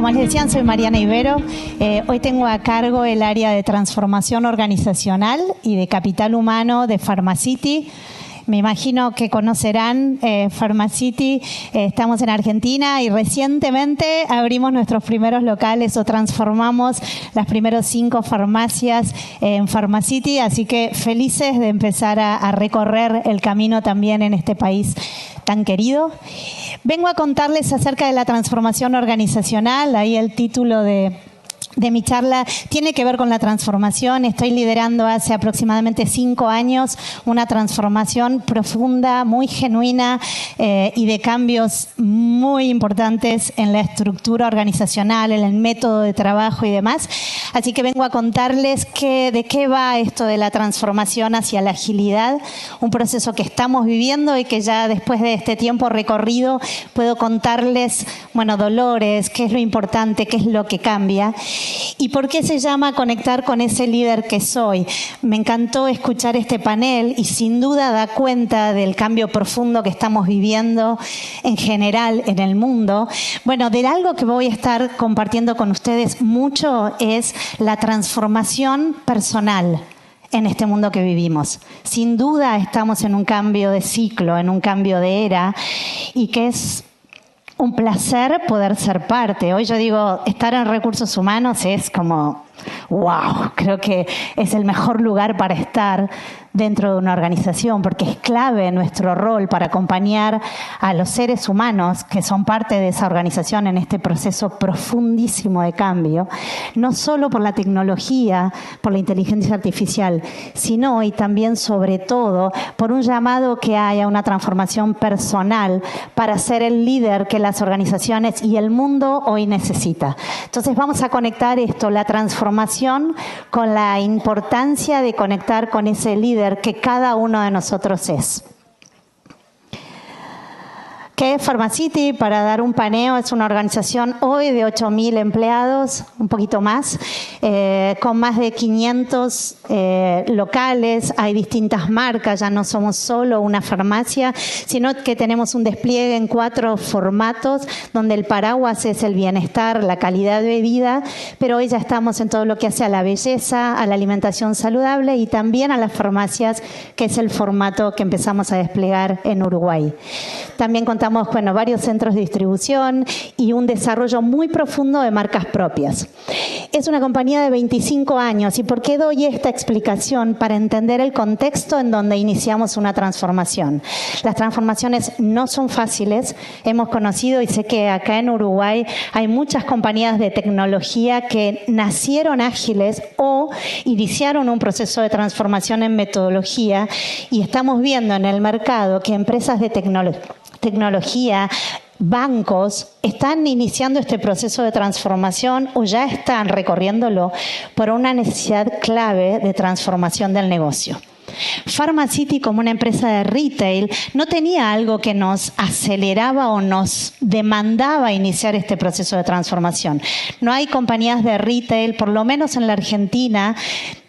Como les decía, soy Mariana Ibero. Hoy tengo a cargo el área de transformación organizacional y de capital humano de Pharmacity. Me imagino que conocerán Pharmacity. Estamos en Argentina y recientemente abrimos nuestros primeros locales o transformamos las primeros 5 farmacias en Pharmacity. Así que felices de empezar a recorrer el camino también en este país tan querido. Vengo a contarles acerca de la transformación organizacional. Ahí el título de mi charla tiene que ver con la transformación. Estoy liderando hace aproximadamente 5 años una transformación profunda, muy genuina y de cambios muy importantes en la estructura organizacional, en el método de trabajo y demás. Así que vengo a contarles de qué va esto de la transformación hacia la agilidad, un proceso que estamos viviendo y que ya después de este tiempo recorrido puedo contarles, dolores, qué es lo importante, qué es lo que cambia. ¿Y por qué se llama Conectar con ese líder que soy? Me encantó escuchar este panel y sin duda da cuenta del cambio profundo que estamos viviendo en general en el mundo. De algo que voy a estar compartiendo con ustedes mucho es la transformación personal en este mundo que vivimos. Sin duda estamos en un cambio de ciclo, en un cambio de era y que es un placer poder ser parte. Hoy yo digo, estar en recursos humanos es como, wow, creo que es el mejor lugar para estar dentro de una organización, porque es clave nuestro rol para acompañar a los seres humanos que son parte de esa organización en este proceso profundísimo de cambio, no solo por la tecnología, por la inteligencia artificial, sino y también sobre todo por un llamado que hay a una transformación personal para ser el líder que las organizaciones y el mundo hoy necesita. Entonces vamos a conectar esto, la transformación, con la importancia de conectar con ese líder que cada uno de nosotros es. ¿Qué es Pharmacity? Para dar un paneo, es una organización hoy de 8.000 empleados, un poquito más, con más de 500 locales. Hay distintas marcas, ya no somos solo una farmacia, sino que tenemos un despliegue en 4 formatos, donde el paraguas es el bienestar, la calidad de vida, pero hoy ya estamos en todo lo que hace a la belleza, a la alimentación saludable y también a las farmacias, que es el formato que empezamos a desplegar en Uruguay. También contamos varios centros de distribución y un desarrollo muy profundo de marcas propias. Es una compañía de 25 años. ¿Y por qué doy esta explicación? Para entender el contexto en donde iniciamos una transformación. Las transformaciones no son fáciles. Hemos conocido, y sé que acá en Uruguay hay muchas compañías de tecnología que nacieron ágiles o iniciaron un proceso de transformación en metodología, y estamos viendo en el mercado que empresas de tecnología, bancos, están iniciando este proceso de transformación o ya están recorriéndolo por una necesidad clave de transformación del negocio. Pharmacity, como una empresa de retail, no tenía algo que nos aceleraba o nos demandaba iniciar este proceso de transformación. No hay compañías de retail, por lo menos en la Argentina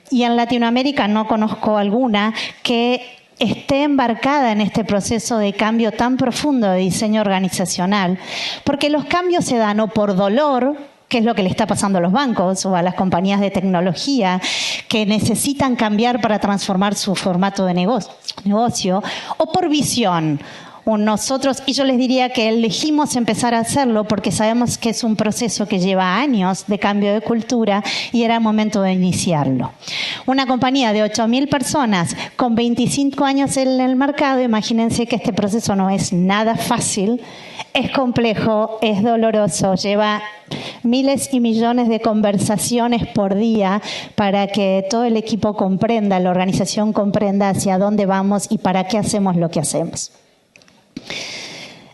y en Latinoamérica no conozco alguna, que esté embarcada en este proceso de cambio tan profundo de diseño organizacional, porque los cambios se dan o por dolor, que es lo que le está pasando a los bancos o a las compañías de tecnología que necesitan cambiar para transformar su formato de negocio, o por visión. Nosotros, y yo les diría que elegimos empezar a hacerlo porque sabemos que es un proceso que lleva años de cambio de cultura y era el momento de iniciarlo. Una compañía de 8.000 personas con 25 años en el mercado, imagínense que este proceso no es nada fácil, es complejo, es doloroso, lleva miles y millones de conversaciones por día para que todo el equipo comprenda, la organización comprenda hacia dónde vamos y para qué hacemos lo que hacemos.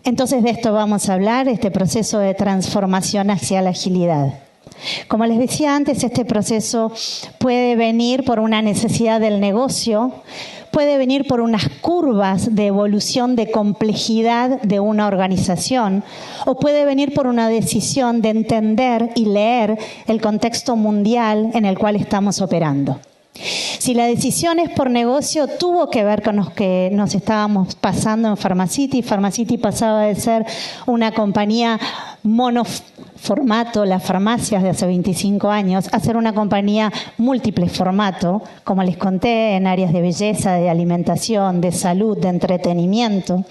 Entonces de esto vamos a hablar, este proceso de transformación hacia la agilidad. Como les decía antes, este proceso puede venir por una necesidad del negocio, puede venir por unas curvas de evolución de complejidad de una organización, o puede venir por una decisión de entender y leer el contexto mundial en el cual estamos operando. Si la decisión es por negocio, tuvo que ver con lo que nos estábamos pasando en Pharmacity. Pharmacity pasaba de ser una compañía formato, las farmacias de hace 25 años, a ser una compañía múltiple formato, como les conté, en áreas de belleza, de alimentación, de salud, de entretenimiento.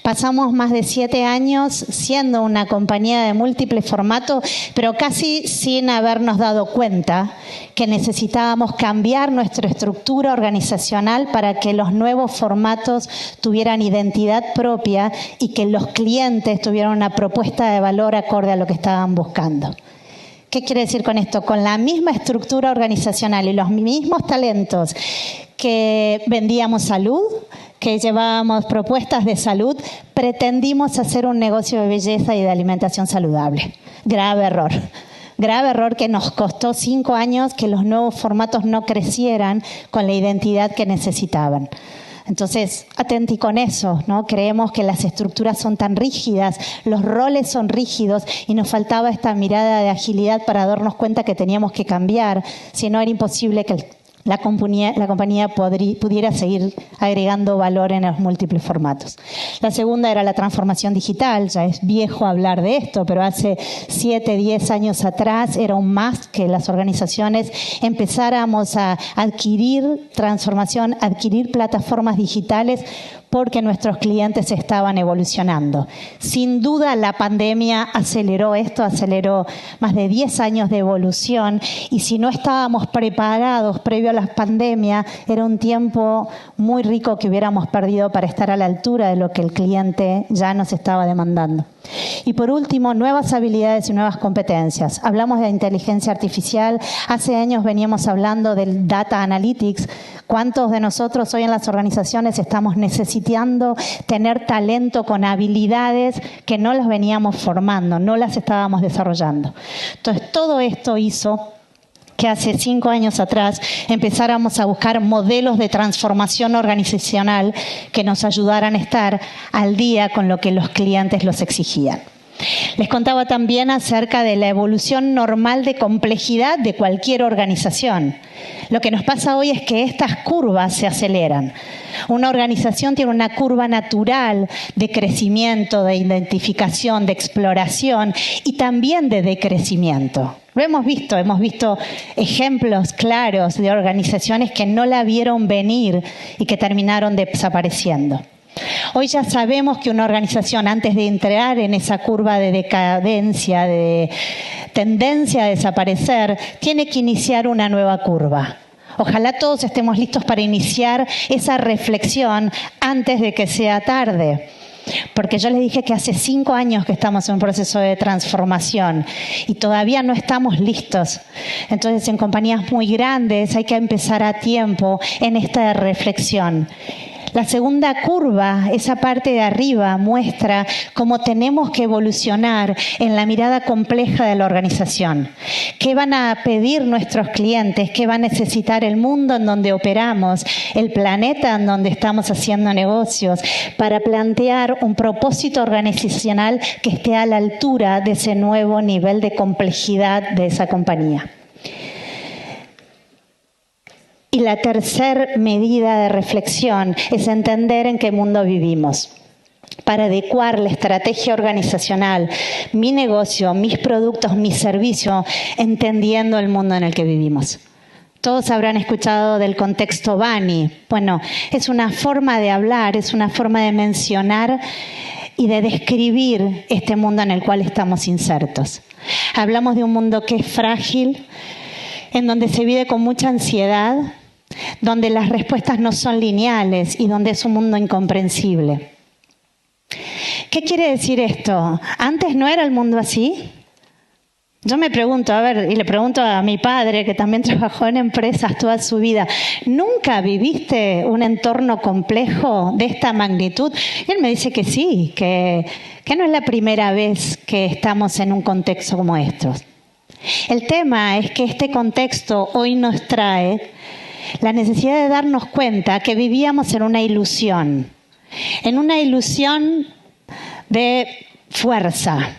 Pasamos más de 7 años siendo una compañía de múltiple formato, pero casi sin habernos dado cuenta que necesitábamos cambiar nuestra estructura organizacional para que los nuevos formatos tuvieran identidad propia y que los clientes tuvieran una propuesta de valor acorde a lo que estaban buscando. ¿Qué quiere decir con esto? Con la misma estructura organizacional y los mismos talentos que vendíamos salud, que llevábamos propuestas de salud, pretendimos hacer un negocio de belleza y de alimentación saludable. Grave error. Grave error que nos costó 5 años que los nuevos formatos no crecieran con la identidad que necesitaban. Entonces, atenti con eso, ¿no? Creemos que las estructuras son tan rígidas, los roles son rígidos y nos faltaba esta mirada de agilidad para darnos cuenta que teníamos que cambiar, si no era imposible que la compañía pudiera seguir agregando valor en los múltiples formatos. La segunda era la transformación digital. Ya es viejo hablar de esto, pero hace 7, 10 años atrás era un más que las organizaciones empezáramos a adquirir transformación, adquirir plataformas digitales porque nuestros clientes estaban evolucionando. Sin duda la pandemia aceleró esto, aceleró más de 10 años de evolución y si no estábamos preparados previo a la pandemia, era un tiempo muy rico que hubiéramos perdido para estar a la altura de lo que el cliente ya nos estaba demandando. Y por último, nuevas habilidades y nuevas competencias. Hablamos de inteligencia artificial, hace años veníamos hablando del data analytics. ¿Cuántos de nosotros hoy en las organizaciones estamos necesitando tener talento con habilidades que no las veníamos formando, no las estábamos desarrollando? Entonces, todo esto hizo que hace 5 años atrás empezáramos a buscar modelos de transformación organizacional que nos ayudaran a estar al día con lo que los clientes los exigían. Les contaba también acerca de la evolución normal de complejidad de cualquier organización. Lo que nos pasa hoy es que estas curvas se aceleran. Una organización tiene una curva natural de crecimiento, de identificación, de exploración y también de decrecimiento. Lo hemos visto ejemplos claros de organizaciones que no la vieron venir y que terminaron desapareciendo. Hoy ya sabemos que una organización, antes de entrar en esa curva de decadencia, de tendencia a desaparecer, tiene que iniciar una nueva curva. Ojalá todos estemos listos para iniciar esa reflexión antes de que sea tarde. Porque yo les dije que hace 5 años que estamos en un proceso de transformación y todavía no estamos listos. Entonces, en compañías muy grandes hay que empezar a tiempo en esta reflexión. La segunda curva, esa parte de arriba, muestra cómo tenemos que evolucionar en la mirada compleja de la organización. ¿Qué van a pedir nuestros clientes? ¿Qué va a necesitar el mundo en donde operamos? El planeta en donde estamos haciendo negocios, para plantear un propósito organizacional que esté a la altura de ese nuevo nivel de complejidad de esa compañía. Y la tercera medida de reflexión es entender en qué mundo vivimos, para adecuar la estrategia organizacional, mi negocio, mis productos, mi servicio, entendiendo el mundo en el que vivimos. Todos habrán escuchado del contexto BANI. Bueno, es una forma de hablar, es una forma de mencionar y de describir este mundo en el cual estamos insertos. Hablamos de un mundo que es frágil, en donde se vive con mucha ansiedad, donde las respuestas no son lineales y donde es un mundo incomprensible. ¿Qué quiere decir esto? ¿Antes no era el mundo así? Yo me pregunto, y le pregunto a mi padre, que también trabajó en empresas toda su vida, ¿nunca viviste un entorno complejo de esta magnitud? Y él me dice que sí, que no es la primera vez que estamos en un contexto como estos. El tema es que este contexto hoy nos trae la necesidad de darnos cuenta que vivíamos en una ilusión de fuerza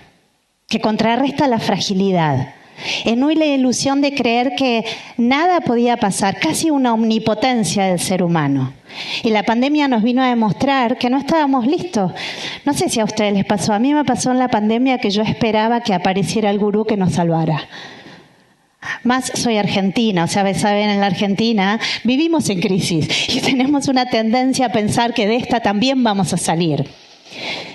que contrarresta la fragilidad. en una ilusión de creer que nada podía pasar, casi una omnipotencia del ser humano. Y la pandemia nos vino a demostrar que no estábamos listos. No sé si a ustedes les pasó, a mí me pasó en la pandemia que yo esperaba que apareciera el gurú que nos salvara. Más soy argentina, o sea, saben, en la Argentina vivimos en crisis y tenemos una tendencia a pensar que de esta también vamos a salir.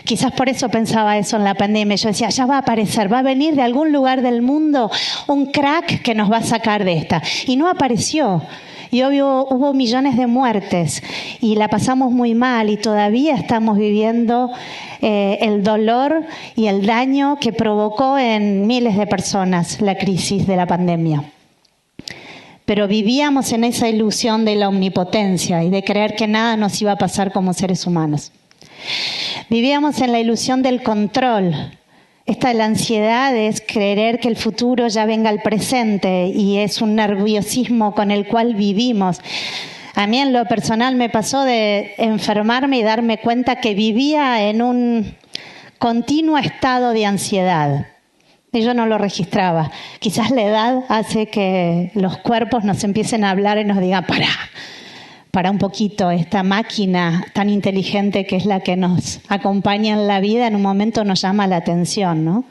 Quizás por eso pensaba eso en la pandemia. Yo decía, ya va a aparecer, va a venir de algún lugar del mundo un crack que nos va a sacar de esta. Y no apareció. Y obvio, hubo millones de muertes y la pasamos muy mal y todavía estamos viviendo el dolor y el daño que provocó en miles de personas la crisis de la pandemia. Pero vivíamos en esa ilusión de la omnipotencia y de creer que nada nos iba a pasar como seres humanos. Vivíamos en la ilusión del control. Esta de la ansiedad es creer que el futuro ya venga al presente y es un nerviosismo con el cual vivimos. A mí en lo personal me pasó de enfermarme y darme cuenta que vivía en un continuo estado de ansiedad. Y yo no lo registraba. Quizás la edad hace que los cuerpos nos empiecen a hablar y nos digan, para un poquito, esta máquina tan inteligente que es la que nos acompaña en la vida, en un momento nos llama la atención, ¿no?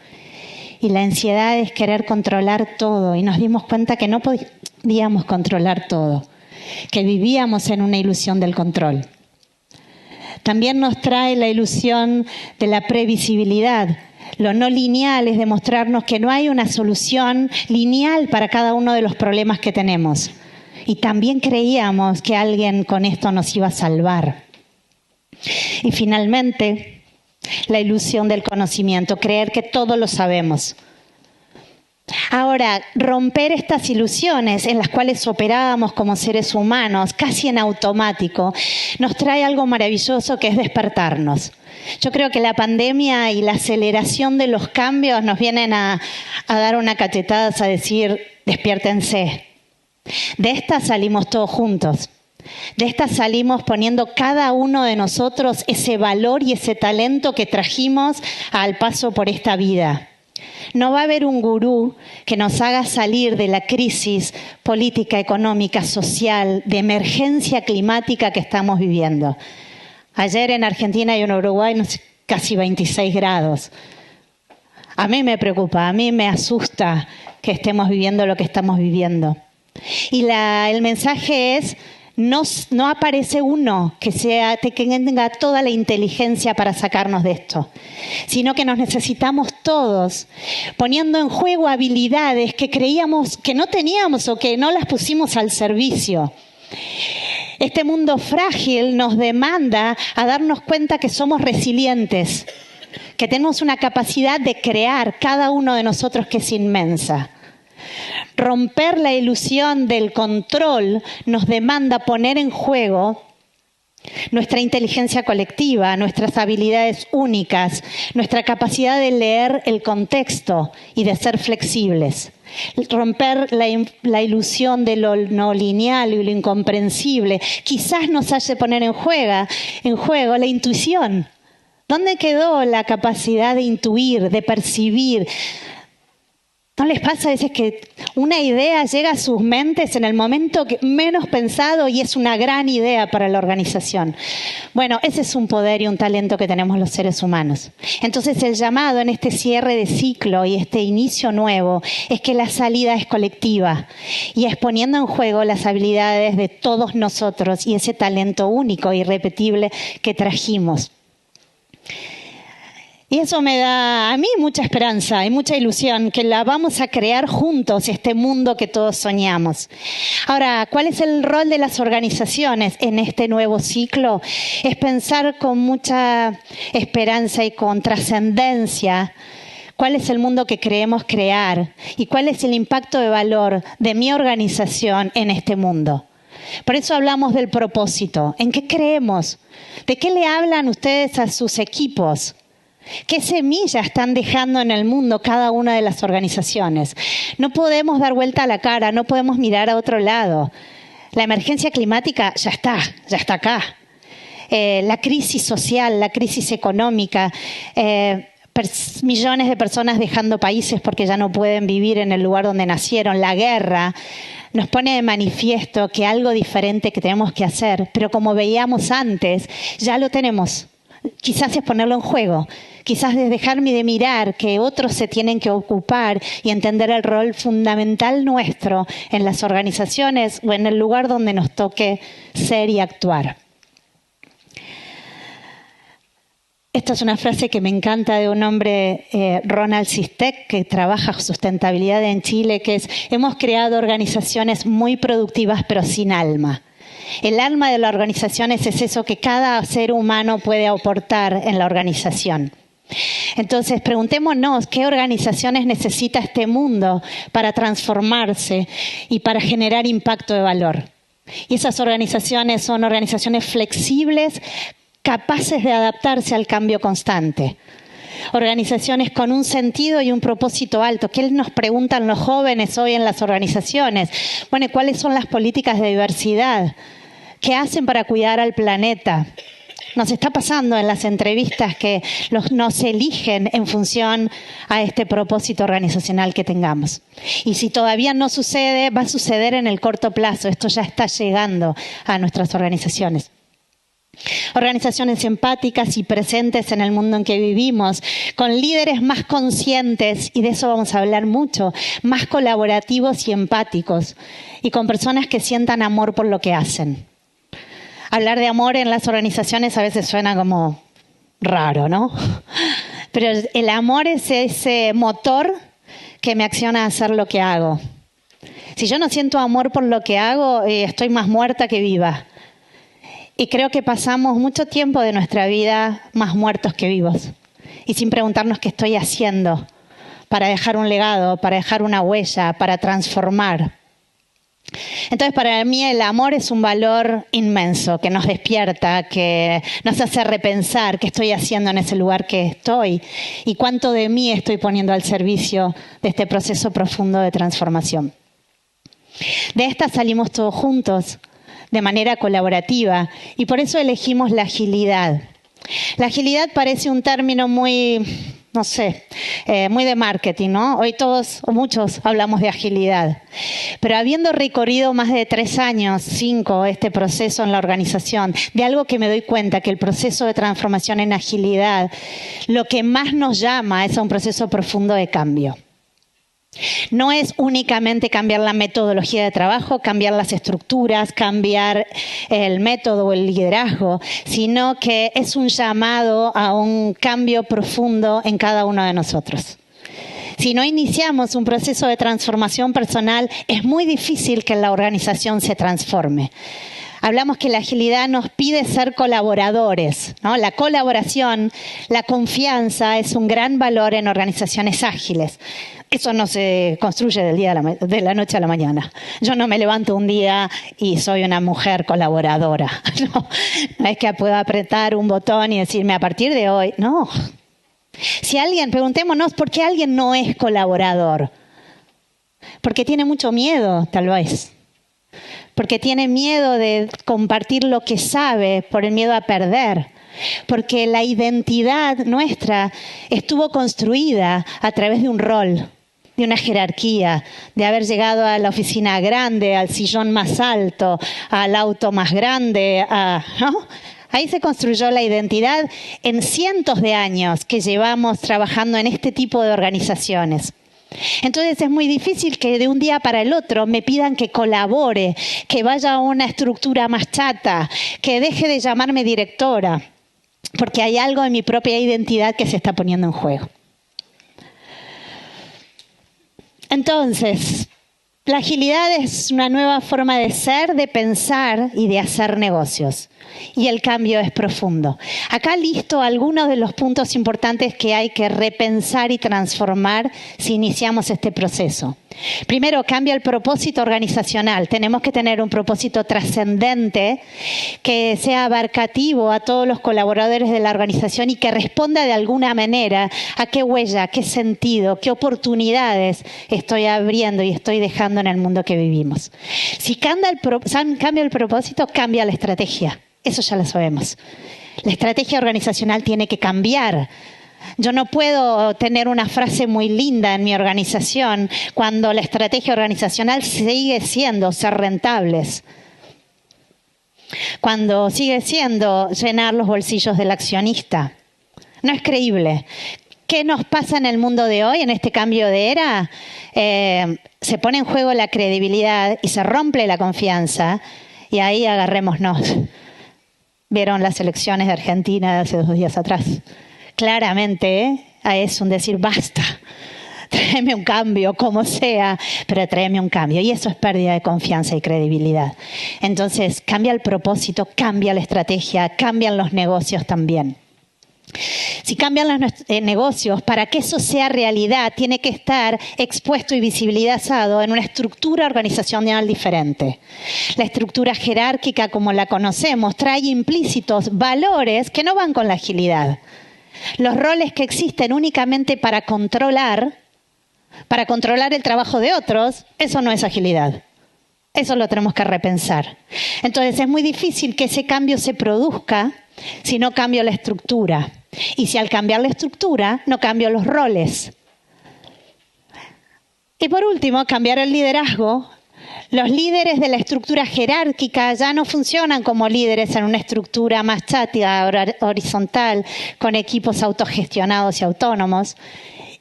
Y la ansiedad es querer controlar todo y nos dimos cuenta que no podíamos controlar todo, que vivíamos en una ilusión del control. También nos trae la ilusión de la previsibilidad. Lo no lineal es demostrarnos que no hay una solución lineal para cada uno de los problemas que tenemos. Y también creíamos que alguien con esto nos iba a salvar. Y finalmente, la ilusión del conocimiento, creer que todo lo sabemos. Ahora, romper estas ilusiones en las cuales operábamos como seres humanos, casi en automático, nos trae algo maravilloso que es despertarnos. Yo creo que la pandemia y la aceleración de los cambios nos vienen a dar una cachetada, a decir, despiértense. De esta salimos todos juntos. De esta salimos poniendo cada uno de nosotros ese valor y ese talento que trajimos al paso por esta vida. No va a haber un gurú que nos haga salir de la crisis política, económica, social, de emergencia climática que estamos viviendo. Ayer en Argentina y en Uruguay casi 26 grados. A mí me preocupa, a mí me asusta que estemos viviendo lo que estamos viviendo. Y el mensaje es, no aparece uno que tenga toda la inteligencia para sacarnos de esto, sino que nos necesitamos todos, poniendo en juego habilidades que creíamos que no teníamos o que no las pusimos al servicio. Este mundo frágil nos demanda a darnos cuenta que somos resilientes, que tenemos una capacidad de crear cada uno de nosotros que es inmensa. Romper la ilusión del control nos demanda poner en juego nuestra inteligencia colectiva, nuestras habilidades únicas, nuestra capacidad de leer el contexto y de ser flexibles. Romper la ilusión de lo no lineal y lo incomprensible quizás nos hace poner en juego la intuición. ¿Dónde quedó la capacidad de intuir, de percibir? ¿No les pasa a veces que una idea llega a sus mentes en el momento menos pensado y es una gran idea para la organización? Bueno, ese es un poder y un talento que tenemos los seres humanos. Entonces el llamado en este cierre de ciclo y este inicio nuevo es que la salida es colectiva y es poniendo en juego las habilidades de todos nosotros y ese talento único e irrepetible que trajimos. Y eso me da a mí mucha esperanza y mucha ilusión, que la vamos a crear juntos, este mundo que todos soñamos. Ahora, ¿cuál es el rol de las organizaciones en este nuevo ciclo? Es pensar con mucha esperanza y con trascendencia cuál es el mundo que creemos crear y cuál es el impacto de valor de mi organización en este mundo. Por eso hablamos del propósito. ¿En qué creemos? ¿De qué le hablan ustedes a sus equipos? ¿Qué semilla están dejando en el mundo cada una de las organizaciones? No podemos dar vuelta a la cara, no podemos mirar a otro lado. La emergencia climática ya está acá. La crisis social, la crisis económica, millones de personas dejando países porque ya no pueden vivir en el lugar donde nacieron, la guerra, nos pone de manifiesto que algo diferente que tenemos que hacer, pero como veíamos antes, ya lo tenemos. Quizás es ponerlo en juego, quizás es dejarme de mirar que otros se tienen que ocupar y entender el rol fundamental nuestro en las organizaciones o en el lugar donde nos toque ser y actuar. Esta es una frase que me encanta de un hombre, Ronald Sistek, que trabaja sustentabilidad en Chile, que es: hemos creado organizaciones muy productivas pero sin alma. El alma de las organizaciones es eso que cada ser humano puede aportar en la organización. Entonces, preguntémonos qué organizaciones necesita este mundo para transformarse y para generar impacto de valor. Y esas organizaciones son organizaciones flexibles, capaces de adaptarse al cambio constante. Organizaciones con un sentido y un propósito alto. ¿Qué nos preguntan los jóvenes hoy en las organizaciones? Bueno, ¿cuáles son las políticas de diversidad? ¿Qué hacen para cuidar al planeta? Nos está pasando en las entrevistas que nos eligen en función a este propósito organizacional que tengamos. Y si todavía no sucede, va a suceder en el corto plazo. Esto ya está llegando a nuestras organizaciones. Organizaciones empáticas y presentes en el mundo en que vivimos, con líderes más conscientes, y de eso vamos a hablar mucho, más colaborativos y empáticos, y con personas que sientan amor por lo que hacen. Hablar de amor en las organizaciones a veces suena como raro, ¿no? Pero el amor es ese motor que me acciona a hacer lo que hago. Si yo no siento amor por lo que hago, estoy más muerta que viva. Y creo que pasamos mucho tiempo de nuestra vida más muertos que vivos. Y sin preguntarnos qué estoy haciendo para dejar un legado, para dejar una huella, para transformar. Entonces, para mí el amor es un valor inmenso que nos despierta, que nos hace repensar qué estoy haciendo en ese lugar que estoy y cuánto de mí estoy poniendo al servicio de este proceso profundo de transformación. De esta salimos todos juntos, de manera colaborativa, y por eso elegimos la agilidad. La agilidad parece un término muy, no sé, muy de marketing, ¿no? Hoy todos o muchos hablamos de agilidad. Pero habiendo recorrido más de 3 años, 5, este proceso en la organización, de algo que me doy cuenta, que el proceso de transformación en agilidad, lo que más nos llama es a un proceso profundo de cambio. No es únicamente cambiar la metodología de trabajo, cambiar las estructuras, cambiar el método o el liderazgo, sino que es un llamado a un cambio profundo en cada uno de nosotros. Si no iniciamos un proceso de transformación personal, es muy difícil que la organización se transforme. Hablamos que la agilidad nos pide ser colaboradores, ¿no? La colaboración, la confianza es un gran valor en organizaciones ágiles. Eso no se construye de la noche a la mañana. Yo no me levanto un día y soy una mujer colaboradora. No es que pueda apretar un botón y decirme a partir de hoy, no. Si alguien, preguntémonos por qué alguien no es colaborador. Porque tiene mucho miedo, tal vez. Porque tiene miedo de compartir lo que sabe por el miedo a perder. Porque la identidad nuestra estuvo construida a través de un rol, de una jerarquía, de haber llegado a la oficina grande, al sillón más alto, al auto más grande, ¿no? Ahí se construyó la identidad en cientos de años que llevamos trabajando en este tipo de organizaciones. Entonces es muy difícil que de un día para el otro me pidan que colabore, que vaya a una estructura más chata, que deje de llamarme directora, porque hay algo en mi propia identidad que se está poniendo en juego. Entonces, la agilidad es una nueva forma de ser, de pensar y de hacer negocios. Y el cambio es profundo. Acá listo algunos de los puntos importantes que hay que repensar y transformar si iniciamos este proceso. Primero, cambia el propósito organizacional. Tenemos que tener un propósito trascendente que sea abarcativo a todos los colaboradores de la organización y que responda de alguna manera a qué huella, qué sentido, qué oportunidades estoy abriendo y estoy dejando en el mundo que vivimos. Si cambia el propósito, cambia la estrategia. Eso ya lo sabemos. La estrategia organizacional tiene que cambiar Yo no puedo tener una frase muy linda en mi organización cuando la estrategia organizacional sigue siendo ser rentables. Cuando sigue siendo llenar los bolsillos del accionista. No es creíble. ¿Qué nos pasa en el mundo de hoy, en este cambio de era? Se pone en juego la credibilidad y se rompe la confianza. Y ahí agarrémonos. ¿Vieron las elecciones de Argentina de hace 2 días atrás? Claramente es un decir, basta, tráeme un cambio, como sea, pero tráeme un cambio. Y eso es pérdida de confianza y credibilidad. Entonces, cambia el propósito, cambia la estrategia, cambian los negocios también. Si cambian los negocios, para que eso sea realidad, tiene que estar expuesto y visibilizado en una estructura organizacional diferente. La estructura jerárquica, como la conocemos, trae implícitos valores que no van con la agilidad. Los roles que existen únicamente para controlar el trabajo de otros, eso no es agilidad. Eso lo tenemos que repensar. Entonces es muy difícil que ese cambio se produzca si no cambio la estructura. Y si al cambiar la estructura no cambio los roles. Y por último, cambiar el liderazgo. Los líderes de la estructura jerárquica ya no funcionan como líderes en una estructura más chática, horizontal, con equipos autogestionados y autónomos.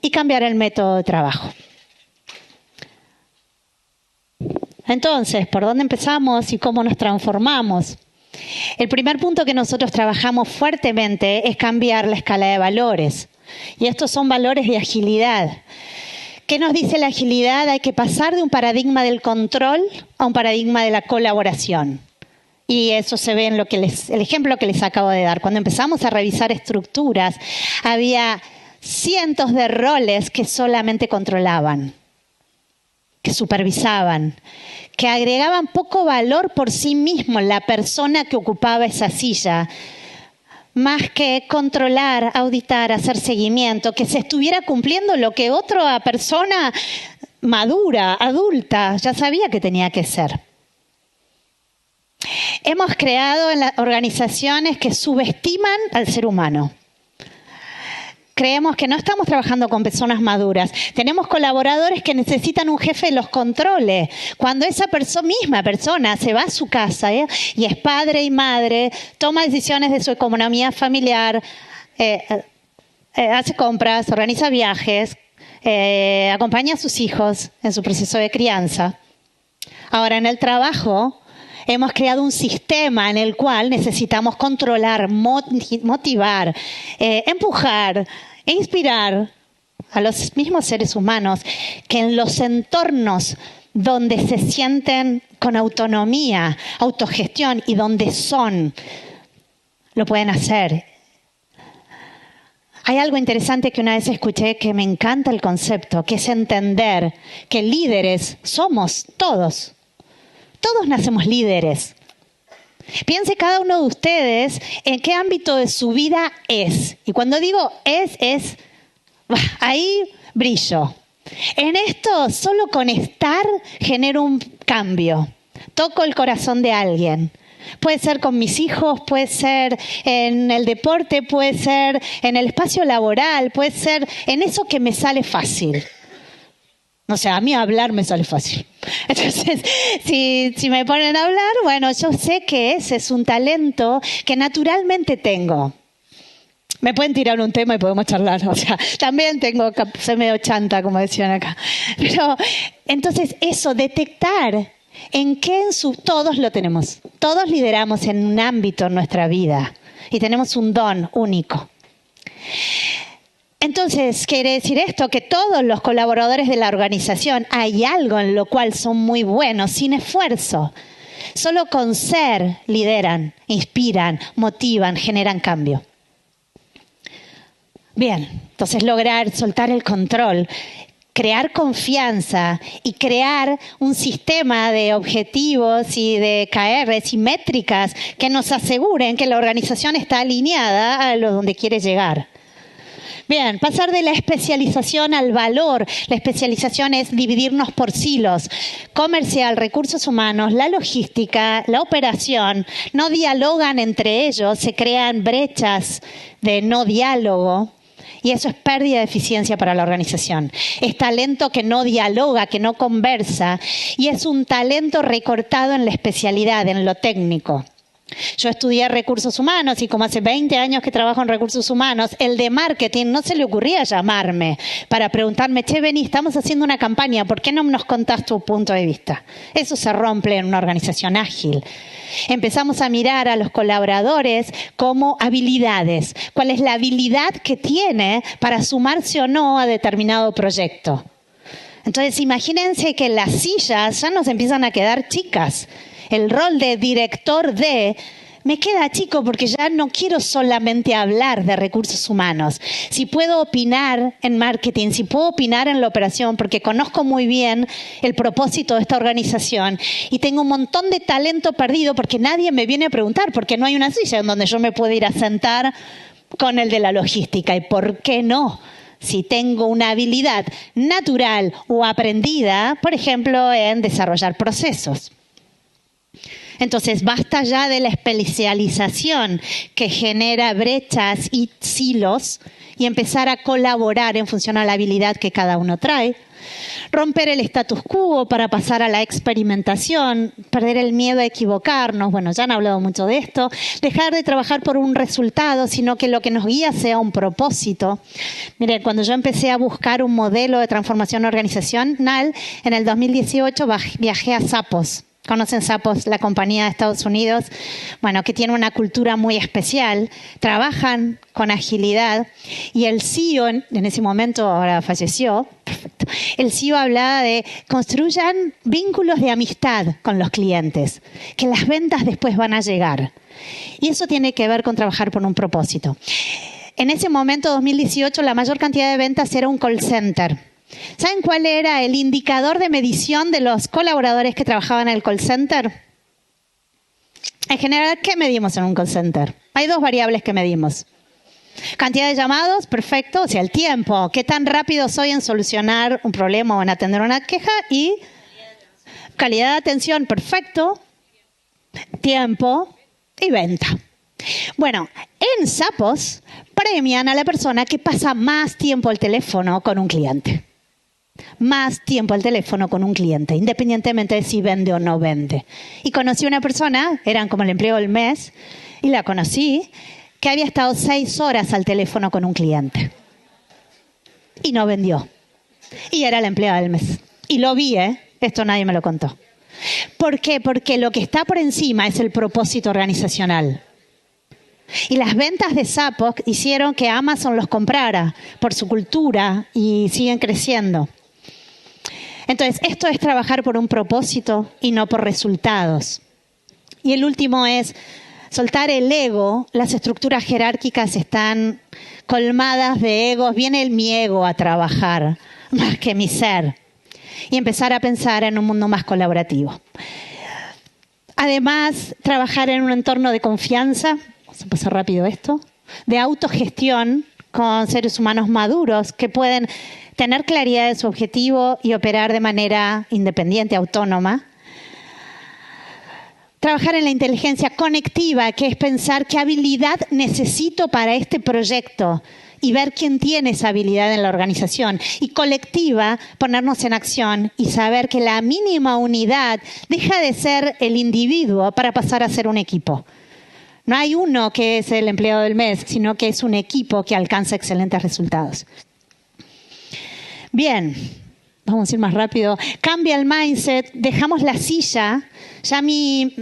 Y cambiar el método de trabajo. Entonces, ¿por dónde empezamos y cómo nos transformamos? El primer punto que nosotros trabajamos fuertemente es cambiar la escala de valores. Y estos son valores de agilidad. ¿Qué nos dice la agilidad? Hay que pasar de un paradigma del control a un paradigma de la colaboración. Y eso se ve en el ejemplo que les acabo de dar. Cuando empezamos a revisar estructuras, había cientos de roles que solamente controlaban, que supervisaban, que agregaban poco valor por sí mismo la persona que ocupaba esa silla, más que controlar, auditar, hacer seguimiento, que se estuviera cumpliendo lo que otra persona madura, adulta, ya sabía que tenía que ser. Hemos creado en las organizaciones que subestiman al ser humano. Creemos que no estamos trabajando con personas maduras. Tenemos colaboradores que necesitan un jefe que los controle. Cuando esa misma persona se va a su casa y es padre y madre, toma decisiones de su economía familiar, hace compras, organiza viajes, acompaña a sus hijos en su proceso de crianza. Ahora, en el trabajo, hemos creado un sistema en el cual necesitamos controlar, motivar, empujar e inspirar a los mismos seres humanos que en los entornos donde se sienten con autonomía, autogestión y donde lo pueden hacer. Hay algo interesante que una vez escuché que me encanta el concepto, que es entender que líderes somos todos. Todos nacemos líderes. Piense cada uno de ustedes en qué ámbito de su vida es. Y cuando digo es, ahí brillo. En esto, solo con estar genero un cambio. Toco el corazón de alguien. Puede ser con mis hijos, puede ser en el deporte, puede ser en el espacio laboral, puede ser en eso que me sale fácil. O sea, a mí hablar me sale fácil. Entonces, si me ponen a hablar, bueno, yo sé que ese es un talento que naturalmente tengo. Me pueden tirar un tema y podemos charlar. O sea, también soy medio chanta, como decían acá. Pero, entonces, eso, detectar todos lo tenemos. Todos lideramos en un ámbito en nuestra vida. Y tenemos un don único. Entonces, quiere decir esto, que todos los colaboradores de la organización hay algo en lo cual son muy buenos, sin esfuerzo. Solo con ser lideran, inspiran, motivan, generan cambio. Bien, entonces lograr soltar el control, crear confianza y crear un sistema de objetivos y de KRs y métricas que nos aseguren que la organización está alineada a lo donde quiere llegar. Bien, pasar de la especialización al valor. La especialización es dividirnos por silos. Comercial, recursos humanos, la logística, la operación, no dialogan entre ellos, se crean brechas de no diálogo Y eso es pérdida de eficiencia para la organización. Es talento que no dialoga, que no conversa, y es un talento recortado en la especialidad, en lo técnico. Yo estudié recursos humanos y como hace 20 años que trabajo en recursos humanos, el de marketing no se le ocurría llamarme para preguntarme, che, vení, estamos haciendo una campaña, ¿por qué no nos contás tu punto de vista? Eso se rompe en una organización ágil. Empezamos a mirar a los colaboradores como habilidades. ¿Cuál es la habilidad que tiene para sumarse o no a determinado proyecto? Entonces, imagínense que las sillas ya nos empiezan a quedar chicas. El rol de director me queda chico porque ya no quiero solamente hablar de recursos humanos. Si puedo opinar en marketing, si puedo opinar en la operación, porque conozco muy bien el propósito de esta organización y tengo un montón de talento perdido porque nadie me viene a preguntar, porque no hay una silla en donde yo me pueda ir a sentar con el de la logística. ¿Y por qué no? Si tengo una habilidad natural o aprendida, por ejemplo, en desarrollar procesos. Entonces, basta ya de la especialización que genera brechas y silos y empezar a colaborar en función a la habilidad que cada uno trae. Romper el status quo para pasar a la experimentación, perder el miedo a equivocarnos, bueno, ya han hablado mucho de esto, dejar de trabajar por un resultado, sino que lo que nos guía sea un propósito. Miren, cuando yo empecé a buscar un modelo de transformación organizacional, en el 2018 viajé a Zappos. ¿Conocen Zappos, la compañía de Estados Unidos? Bueno, que tiene una cultura muy especial. Trabajan con agilidad. Y el CEO, en ese momento, ahora falleció, perfecto. El CEO hablaba de construyan vínculos de amistad con los clientes, que las ventas después van a llegar. Y eso tiene que ver con trabajar por un propósito. En ese momento, 2018, la mayor cantidad de ventas era un call center. ¿Saben cuál era el indicador de medición de los colaboradores que trabajaban en el call center? En general, ¿qué medimos en un call center? Hay dos variables que medimos. Cantidad de llamados, perfecto, o sea, el tiempo. ¿Qué tan rápido soy en solucionar un problema o en atender una queja? Y calidad de atención, perfecto. Tiempo y venta. Bueno, en Zappos premian a la persona que pasa más tiempo al teléfono con un cliente. Más tiempo al teléfono con un cliente, independientemente de si vende o no vende. Y conocí a una persona, eran como el empleo del mes, y la conocí, que había estado 6 horas al teléfono con un cliente. Y no vendió. Y era la empleada del mes. Y lo vi, esto nadie me lo contó. ¿Por qué? Porque lo que está por encima es el propósito organizacional. Y las ventas de Zappos hicieron que Amazon los comprara por su cultura y siguen creciendo. Entonces, esto es trabajar por un propósito y no por resultados. Y el último es soltar el ego. Las estructuras jerárquicas están colmadas de egos. Viene mi ego a trabajar más que mi ser. Y empezar a pensar en un mundo más colaborativo. Además, trabajar en un entorno de confianza. Vamos a pasar rápido esto. De autogestión con seres humanos maduros que pueden tener claridad de su objetivo y operar de manera independiente, autónoma. Trabajar en la inteligencia conectiva, que es pensar qué habilidad necesito para este proyecto y ver quién tiene esa habilidad en la organización. Y colectiva, ponernos en acción y saber que la mínima unidad deja de ser el individuo para pasar a ser un equipo. No hay uno que es el empleado del mes, sino que es un equipo que alcanza excelentes resultados. Bien, vamos a ir más rápido. Cambia el mindset, dejamos la silla. Ya mi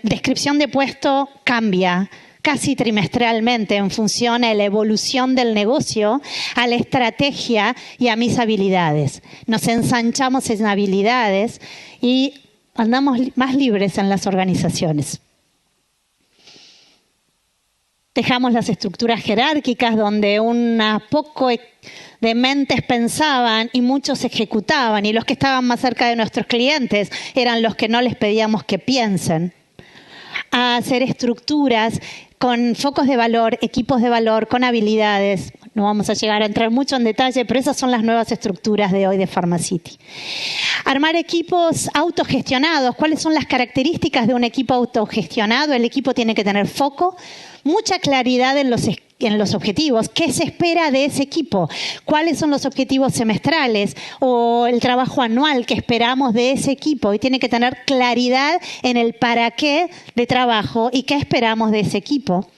descripción de puesto cambia casi trimestralmente en función a la evolución del negocio, a la estrategia y a mis habilidades. Nos ensanchamos en habilidades y andamos más libres en las organizaciones. Dejamos las estructuras jerárquicas donde poco de mentes pensaban y muchos ejecutaban, y los que estaban más cerca de nuestros clientes eran los que no les pedíamos que piensen. A hacer estructuras con focos de valor, equipos de valor, con habilidades. No vamos a llegar a entrar mucho en detalle, pero esas son las nuevas estructuras de hoy de Pharmacity. Armar equipos autogestionados. ¿Cuáles son las características de un equipo autogestionado? El equipo tiene que tener foco, mucha claridad en en los objetivos, qué se espera de ese equipo, cuáles son los objetivos semestrales o el trabajo anual que esperamos de ese equipo, y tiene que tener claridad en el para qué de trabajo y qué esperamos de ese equipo.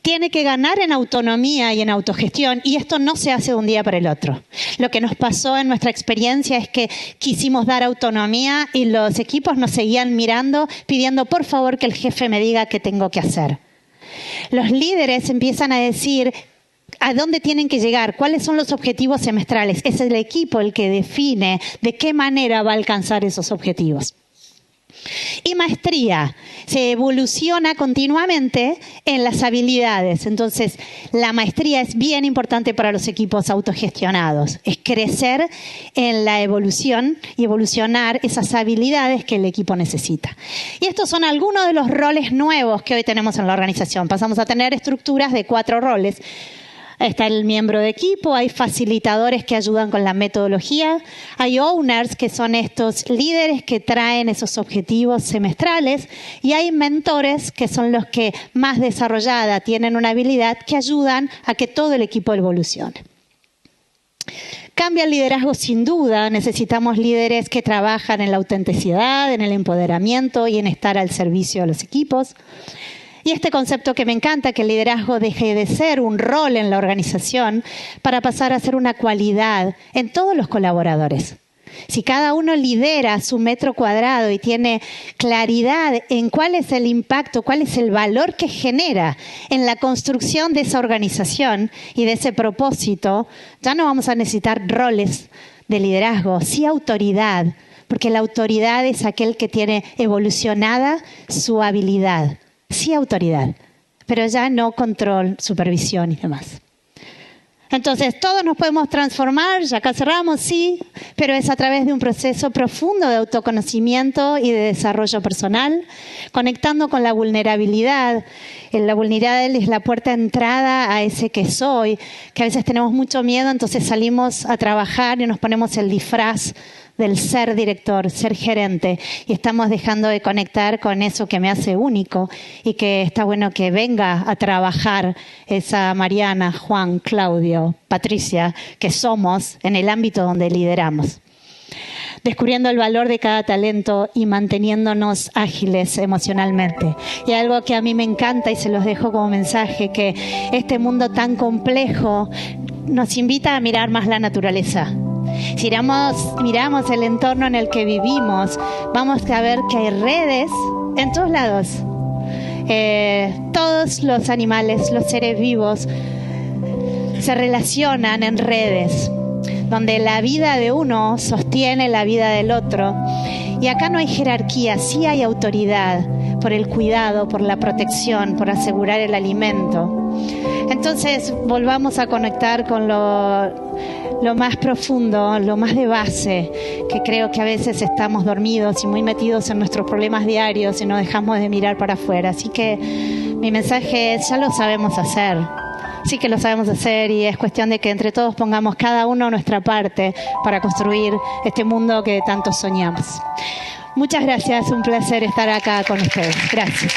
Tiene que ganar en autonomía y en autogestión, y esto no se hace de un día para el otro. Lo que nos pasó en nuestra experiencia es que quisimos dar autonomía y los equipos nos seguían mirando, pidiendo por favor que el jefe me diga qué tengo que hacer. Los líderes empiezan a decir a dónde tienen que llegar, cuáles son los objetivos semestrales. Es el equipo el que define de qué manera va a alcanzar esos objetivos. Y maestría, se evoluciona continuamente en las habilidades. Entonces, la maestría es bien importante para los equipos autogestionados. Es crecer en la evolución y evolucionar esas habilidades que el equipo necesita. Y estos son algunos de los roles nuevos que hoy tenemos en la organización. Pasamos a tener estructuras de 4 roles. Está el miembro de equipo, hay facilitadores que ayudan con la metodología, hay owners, que son estos líderes que traen esos objetivos semestrales, y hay mentores, que son los que más desarrollada tienen una habilidad que ayudan a que todo el equipo evolucione. Cambia el liderazgo sin duda, necesitamos líderes que trabajan en la autenticidad, en el empoderamiento y en estar al servicio de los equipos. Y este concepto que me encanta, que el liderazgo deje de ser un rol en la organización para pasar a ser una cualidad en todos los colaboradores. Si cada uno lidera su metro cuadrado y tiene claridad en cuál es el impacto, cuál es el valor que genera en la construcción de esa organización y de ese propósito, ya no vamos a necesitar roles de liderazgo, sí autoridad, porque la autoridad es aquel que tiene evolucionada su habilidad. Sí autoridad, pero ya no control, supervisión y demás. Entonces, todos nos podemos transformar, ya acá cerramos, sí, pero es a través de un proceso profundo de autoconocimiento y de desarrollo personal, conectando con la vulnerabilidad. La vulnerabilidad es la puerta de entrada a ese que soy, que a veces tenemos mucho miedo, entonces salimos a trabajar y nos ponemos el disfraz del ser director, ser gerente, y estamos dejando de conectar con eso que me hace único y que está bueno que venga a trabajar esa Mariana, Juan, Claudio, Patricia, que somos en el ámbito donde lideramos. Descubriendo el valor de cada talento y manteniéndonos ágiles emocionalmente. Y algo que a mí me encanta y se los dejo como mensaje, que este mundo tan complejo nos invita a mirar más la naturaleza. Si miramos el entorno en el que vivimos, vamos a ver que hay redes en todos lados. Todos los animales, los seres vivos, se relacionan en redes, donde la vida de uno sostiene la vida del otro. Y acá no hay jerarquía, sí hay autoridad por el cuidado, por la protección, por asegurar el alimento. Entonces, volvamos a conectar con lo más profundo, lo más de base, que creo que a veces estamos dormidos y muy metidos en nuestros problemas diarios y no dejamos de mirar para afuera. Así que mi mensaje es, ya lo sabemos hacer. Sí que lo sabemos hacer, y es cuestión de que entre todos pongamos cada uno nuestra parte para construir este mundo que tanto soñamos. Muchas gracias, un placer estar acá con ustedes. Gracias.